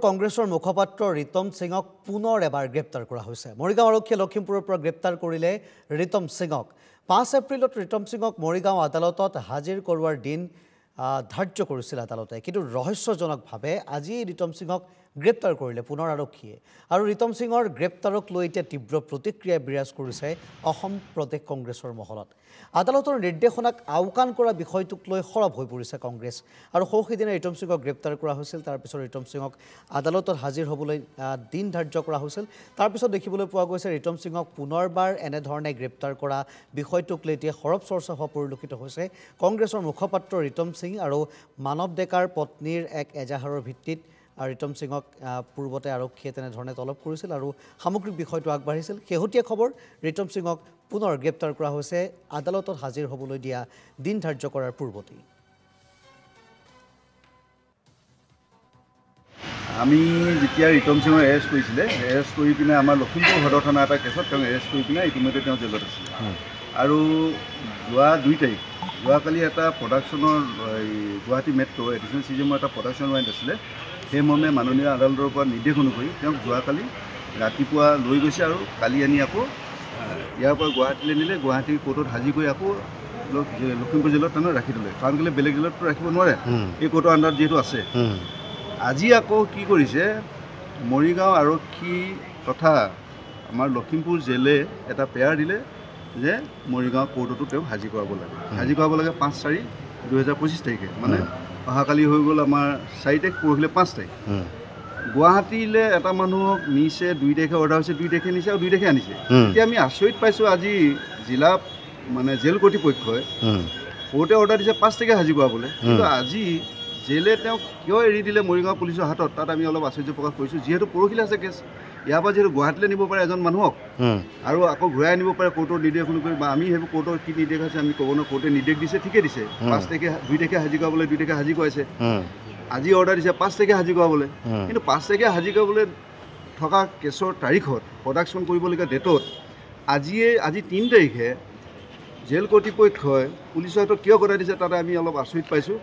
কংগ্ৰেছৰ মুখপাত্ৰ ৰিতম সিঙক পুনৰ এবাৰ গ্ৰেপ্তাৰ কৰা হৈছে। মৰিগাঁও আৰক্ষীয়ে লখিমপুৰৰ পৰা গ্ৰেপ্তাৰ কৰিলে ৰিতম সিঙক। 5 এপ্ৰিলত ৰিতম সিঙক মৰিগাঁও আদালতত হাজিৰ কৰোৱাৰ দিন ধাৰ্য কৰিছিল আদালতে। কিন্তু ৰহস্যজনকভাৱে আজি ৰিতম সিঙক গ্ৰেপ্তাৰ কৰিলে পুনৰ আৰক্ষীয়ে। আৰু ৰিতম সিঙৰ গ্ৰেপ্তাৰক লৈ এতিয়া তীব্ৰ প্ৰতিক্ৰিয়া বিৰাজ কৰিছে অসম প্ৰদেশ কংগ্ৰেছৰ মহলত। আদালতৰ নিৰ্দেশনাক আওকাণ কৰা বিষয়টোক লৈ সৰব হৈ পৰিছে কংগ্ৰেছ। আৰু সৌসিদিনা ৰিতম সিঙক গ্ৰেপ্তাৰ কৰা হৈছিল। তাৰপিছত ৰিতম সিঙক আদালতত হাজিৰ হ'বলৈ দিন ধাৰ্য কৰা হৈছিল। তাৰপিছত দেখিবলৈ পোৱা গৈছে ৰিতম সিঙক পুনৰবাৰ এনেধৰণে গ্ৰেপ্তাৰ কৰা বিষয়টোক লৈ এতিয়া সৰব চৰ্চা হোৱা পৰিলক্ষিত হৈছে। কংগ্ৰেছৰ মুখপাত্ৰ ৰিতম সিং আৰু মানৱ ডেকাৰ পত্নীৰ এক এজাহাৰৰ ভিত্তিত ৰিতম সিঙক পূৰ্বতে আৰক্ষীয়ে তেনেধৰণে তলব কৰিছিল আৰু সামগ্ৰিক বিষয়টো আগবাঢ়িছিল। শেহতীয়া খবৰ, ৰিতম সিঙক পুনৰ গ্ৰেপ্তাৰ কৰা হৈছে আদালতত হাজিৰ হ'বলৈ দিয়া দিন ধাৰ্য কৰাৰ পূৰ্বতেই। আমি যেতিয়া ৰিতম সিঙক এৰেষ্ট কৰিছিলে, এৰেষ্ট কৰি পিনে আমাৰ লখিমপুৰ সদৰ থানা এটা কেছত তেওঁ এৰেষ্ট কৰি পিনে ইতিমধ্যে তেওঁ জেলত আছিল। আৰু যোৱা 2 তাৰিখ যোৱাকালি এটা প্ৰডাকশ্যনৰ গুৱাহাটী মেট্ৰ' এডিশ্যনেল চিজিএমৰ এটা প্ৰডাকশ্যন ৱাৰেণ্ট আছিলে। সেই মৰ্মে মাননীয় আদালতৰ পৰা নিৰ্দেশ অনুসৰি তেওঁক যোৱাকালি ৰাতিপুৱা লৈ গৈছে আৰু কালি আনি আকৌ ইয়াৰ পৰা গুৱাহাটীলৈ নিলে। গুৱাহাটী কোৰ্টত হাজিৰ কৰি আকৌ লখিমপুৰ জেলত তেওঁ ৰাখি দিলে। কাৰণ কেলৈ বেলেগ জেলততো ৰাখিব নোৱাৰে, এই কোৰ্টৰ আণ্ডাৰত যিহেতু আছে। আজি আকৌ কি কৰিছে, মৰিগাঁও আৰক্ষী তথা আমাৰ লখিমপুৰ জেলে এটা পেয়াৰ দিলে যে মৰিগাঁও কোৰ্টতো তেওঁক হাজিৰ কৰাব লাগে। হাজিৰ কৰাব লাগে 5/4/2025 তাৰিখে, মানে অহাকালি হৈ গ'ল আমাৰ 4 তাৰিখ, পৰহিলে 5 তাৰিখ। গুৱাহাটীলৈ এটা মানুহক নিছে, 2 তাৰিখে অৰ্ডাৰ হৈছে, 2 তাৰিখে নিছে আৰু 2 তাৰিখে আনিছে। এতিয়া আমি আচৰিত পাইছোঁ, আজি জিলা মানে জেল কৰ্তৃপক্ষই কোৰ্টে অৰ্ডাৰ দিছে 5 তাৰিখে হাজিৰ কৰাবলৈ, কিন্তু আজি জেলে তেওঁক কিয় এৰি দিলে মৰিগাঁও পুলিচৰ হাতত, তাত আমি অলপ আশ্চৰ্য প্ৰকাশ কৰিছোঁ। যিহেতু পৰহিলে আছে কেছ, ইয়াৰ পৰা যিহেতু গুৱাহাটীলৈ নিব পাৰে এজন মানুহক আৰু আকৌ ঘূৰাই আনিব পাৰে কোৰ্টৰ নিৰ্দেশ অনুসৰি, বা আমি সেইবোৰ কোৰ্টৰ কি নিৰ্দেশ আছে আমি ক'ব নোৱাৰোঁ। কোৰ্টে নিৰ্দেশ দিছে, ঠিকেই দিছে। 5 তাৰিখে 2 তাৰিখে হাজিৰ কৰাবলৈ 2 তাৰিখে হাজিৰ কৰাইছে। আজি অৰ্ডাৰ দিছে 5 তাৰিখে হাজিৰ কৰাবলৈ, কিন্তু 5 তাৰিখে হাজিৰ কৰাবলৈ থকা কেছৰ তাৰিখত, প্ৰডাকশ্যন কৰিবলগীয়া ডেটত আজি 3 তাৰিখে জেল কৰ্তৃপক্ষই পুলিচৰ হাতত কিয় গতাই দিছে, তাতে আমি অলপ আচৰিত পাইছোঁ।